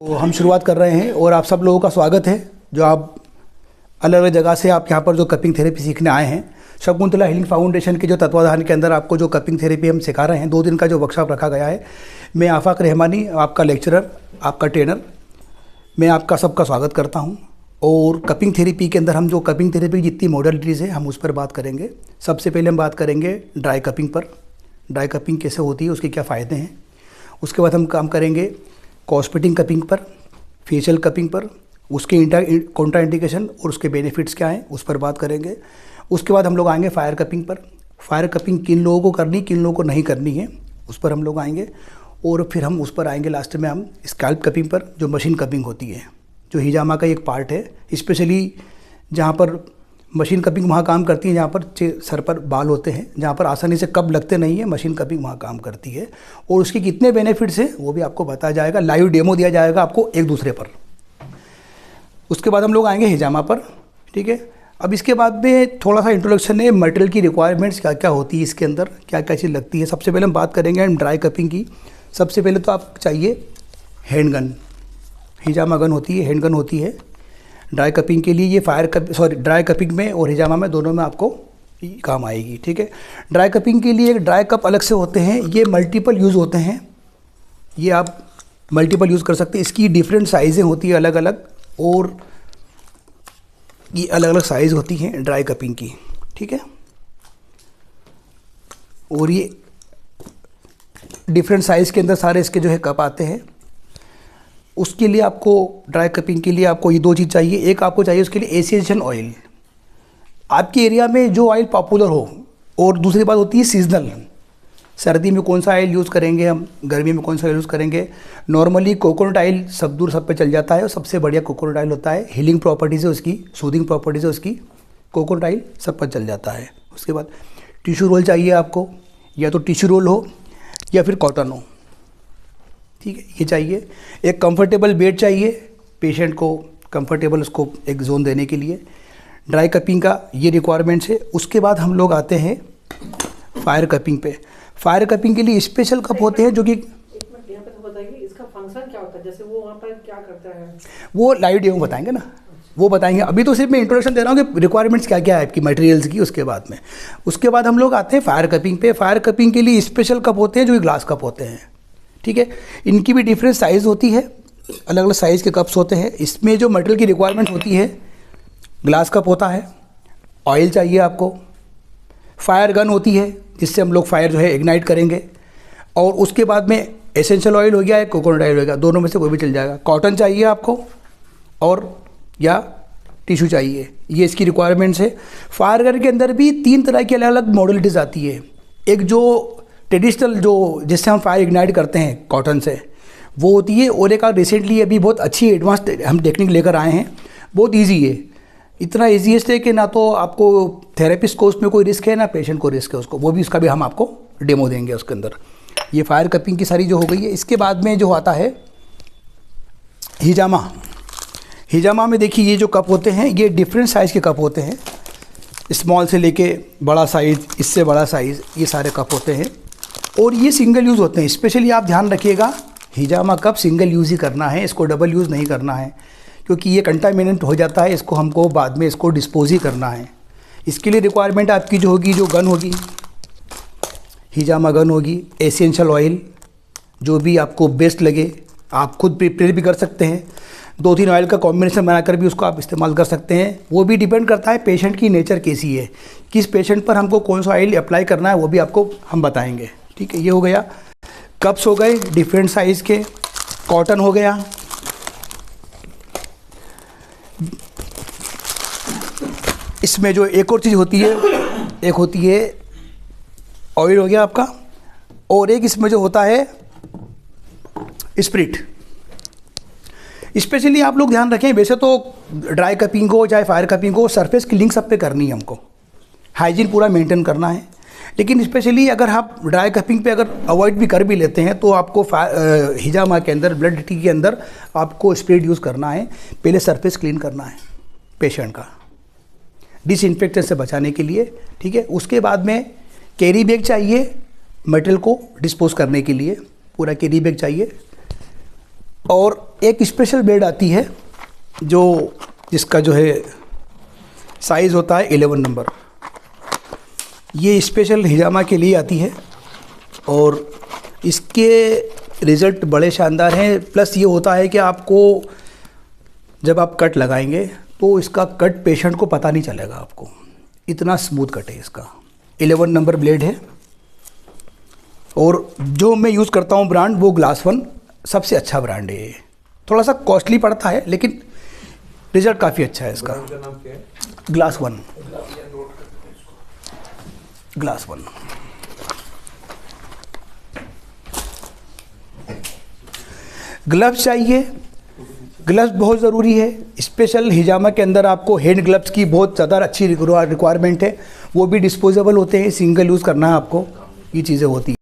तो हम शुरुआत कर रहे हैं और आप सब लोगों का स्वागत है जो आप अलग अलग जगह से आप यहाँ पर जो कपिंग थेरेपी सीखने आए हैं। शकुंतला हीलिंग फाउंडेशन के जो तत्वाधान के अंदर आपको जो कपिंग थेरेपी हम सिखा रहे हैं, 2 दिन का जो वर्कशॉप रखा गया है। मैं आफाक रहमानी, आपका लेक्चरर, आपका ट्रेनर, मैं आपका सबका स्वागत करता हूँ। और कपिंग थेरेपी के अंदर हम जो कपिंग थेरेपी की जितनी मॉडलिटीज़ है हम उस पर बात करेंगे। सबसे पहले हम बात करेंगे ड्राई कपिंग पर, ड्राई कपिंग कैसे होती है, उसके क्या फ़ायदे हैं। उसके बाद हम काम करेंगे कॉस्मेटिक कपिंग पर, फेशियल कपिंग पर, उसके कॉन्ट्रा इंडिकेशन और उसके बेनिफिट्स क्या हैं उस पर बात करेंगे। उसके बाद हम लोग आएंगे फायर कपिंग पर। फायर कपिंग किन लोगों को करनी, किन लोगों को नहीं करनी है, उस पर हम लोग आएंगे। और फिर हम उस पर आएंगे लास्ट में हम स्कैल्प कपिंग पर, जो मशीन कपिंग होती है, जो हिजामा का एक पार्ट है। स्पेशली जहाँ पर मशीन कपिंग वहाँ काम करती है जहाँ पर सर पर बाल होते हैं, जहाँ पर आसानी से कप लगते नहीं है, मशीन कपिंग वहाँ काम करती है। और उसके कितने बेनिफिट्स हैं वो भी आपको बताया जाएगा, लाइव डेमो दिया जाएगा आपको एक दूसरे पर। उसके बाद हम लोग आएंगे हिजामा पर, ठीक है। अब इसके बाद में थोड़ा सा इंट्रोडक्शन है, मटेरियल की रिक्वायरमेंट्स क्या क्या होती है, इसके अंदर क्या क्या चीज़ लगती है। सबसे पहले हम बात करेंगे ड्राई कपिंग की। सबसे पहले तो आपको चाहिए हैंड गन। हिजामा गन होती है, हैंड गन होती है ड्राई कपिंग के लिए। ये ड्राई कपिंग में और हिजामा में दोनों में आपको काम आएगी, ठीक है। ड्राई कपिंग के लिए एक ड्राई कप अलग से होते हैं, ये मल्टीपल यूज़ होते हैं, ये आप मल्टीपल यूज़ कर सकते हैं। इसकी डिफरेंट साइज़ें होती है अलग अलग, और ये अलग अलग साइज़ होती हैं ड्राई कपिंग की, ठीक है। और ये डिफरेंट साइज़ के अंदर सारे इसके जो है कप आते हैं। उसके लिए आपको ड्राई कपिंग के लिए आपको ये 2 चीज़ चाहिए। एक आपको चाहिए उसके लिए एसेंशियल ऑयल, आपके एरिया में जो ऑयल पॉपुलर हो। और दूसरी बात होती है सीजनल, सर्दी में कौन सा ऑयल यूज़ करेंगे हम, गर्मी में कौन सा यूज़ करेंगे। नॉर्मली कोकोनट ऑयल सब दूर सब पे चल जाता है और सबसे बढ़िया कोकोनट ऑयल होता है। हीलिंग प्रॉपर्टीज़ है उसकी, सूदिंग प्रॉपर्टीज़ है उसकी, कोकोनट ऑयल सब पर चल जाता है। उसके बाद टिश्यू रोल चाहिए आपको, या तो टिश्यू रोल हो या फिर कॉटन हो, ठीक है, ये चाहिए। एक कंफर्टेबल बेड चाहिए पेशेंट को, कंफर्टेबल उसको एक जोन देने के लिए। ड्राई कपिंग का ये रिक्वायरमेंट्स है। उसके बाद हम लोग आते हैं फायर कपिंग पे। फायर कपिंग के लिए स्पेशल कप होते हैं जो कि यहाँ पे तो बताइए इसका फंक्शन क्या होता है, जैसे वो वहाँ पर क्या करता है, वो लाइव डेमो बताएंगे ना, वो बताएंगे। अभी तो सिर्फ मैं इंट्रोडक्शन दे रहा हूँ कि रिक्वायरमेंट्स क्या क्या है आपकी मटेरियल्स की। उसके बाद हम लोग आते हैं फायर कपिंग पे। फायर कपिंग के लिए स्पेशल कप होते हैं जो कि ग्लास कप होते हैं, ठीक है। इनकी भी डिफरेंट साइज़ होती है, अलग अलग साइज़ के कप्स होते हैं। इसमें जो मटेरियल की रिक्वायरमेंट होती है, ग्लास कप होता है, ऑयल चाहिए आपको, फायर गन होती है जिससे हम लोग फायर जो है इग्नाइट करेंगे, और उसके बाद में एसेंशियल ऑयल हो गया या कोकोनट ऑयल हो गया, दोनों में से कोई भी चल जाएगा। कॉटन चाहिए आपको और या टिश्यू चाहिए, ये इसकी रिक्वायरमेंट्स है। फायर गन के अंदर भी 3 तरह की अलग अलग मॉडलिटीज़ आती है। एक जो ट्रेडिशनल जो जिससे हम फायर इग्नाइट करते हैं कॉटन से, वो होती है। और एक रिसेंटली अभी बहुत अच्छी एडवांस हम टेक्निक लेकर आए हैं, बहुत इजी है। इतना ईजीएस्ट है कि ना तो आपको थेरेपिस्ट को उसमें कोई रिस्क है, ना पेशेंट को रिस्क है उसको, वो भी उसका भी हम आपको डेमो देंगे उसके अंदर। ये फायर कपिंग की सारी जो हो गई है। इसके बाद में जो आता है हिजामा। हिजामा में देखिए ये जो कप होते हैं ये डिफरेंट साइज़ के कप होते हैं, स्मॉल से लेके बड़ा साइज़, इससे बड़ा साइज़, ये सारे कप होते हैं। और ये सिंगल यूज़ होते हैं। स्पेशली आप ध्यान रखिएगा, हिजामा कप सिंगल यूज़ ही करना है, इसको डबल यूज़ नहीं करना है, क्योंकि ये कंटामिनेंट हो जाता है। इसको हमको बाद में इसको डिस्पोज ही करना है। इसके लिए रिक्वायरमेंट आपकी जो होगी, जो गन होगी, हिजामा गन होगी, एसेंशियल ऑयल जो भी आपको बेस्ट लगे, आप खुद प्रिपेयर भी कर सकते हैं। 2-3 ऑयल का कॉम्बिनेशन बनाकर भी उसको आप इस्तेमाल कर सकते हैं। वो भी डिपेंड करता है पेशेंट की नेचर कैसी है, किस पेशेंट पर हमको कौन सा ऑयल अप्लाई करना है, वो भी आपको हम बताएंगे, ठीक है। ये हो गया, कप्स हो गए डिफरेंट साइज़ के, कॉटन हो गया। इसमें जो एक और चीज़ होती है, एक होती है ऑयल हो गया आपका, और एक इसमें जो होता है स्प्रिट। स्पेशली आप लोग ध्यान रखें, वैसे तो ड्राई कपिंग हो चाहे फायर कपिंग हो, सरफेस क्लीनिंग सब पे करनी है हमको, हाइजीन पूरा मेंटेन करना है। लेकिन स्पेशली अगर आप ड्राई कपिंग पे अगर अवॉइड भी कर भी लेते हैं तो आपको हिजामा के अंदर, ब्लड टी के अंदर आपको स्प्रिट यूज़ करना है। पहले सरफेस क्लीन करना है पेशेंट का, डिसइंफेक्टेंट से बचाने के लिए, ठीक है। उसके बाद में कैरी बैग चाहिए मटेरियल को डिस्पोज करने के लिए, पूरा कैरी बैग चाहिए। और एक स्पेशल ब्लेड आती है जिसका जो है साइज़ होता है 11 नंबर। ये स्पेशल हिजामा के लिए आती है और इसके रिज़ल्ट बड़े शानदार हैं। प्लस ये होता है कि आपको जब आप कट लगाएंगे तो इसका कट पेशेंट को पता नहीं चलेगा, आपको इतना स्मूथ कट है इसका। 11 नंबर ब्लेड है और जो मैं यूज़ करता हूँ ब्रांड वो ग्लास वन सबसे अच्छा ब्रांड है। ये थोड़ा सा कॉस्टली पड़ता है लेकिन रिज़ल्ट काफ़ी अच्छा है इसका। Glass one, glass one. Gloves चाहिए, ग्लव्स बहुत ज़रूरी है। स्पेशल हिजामा के अंदर आपको हैंड ग्लव्स की बहुत ज़्यादा अच्छी रिक्वायरमेंट है। वो भी डिस्पोजेबल होते हैं, सिंगल यूज़ करना है आपको, ये चीज़ें होती हैं।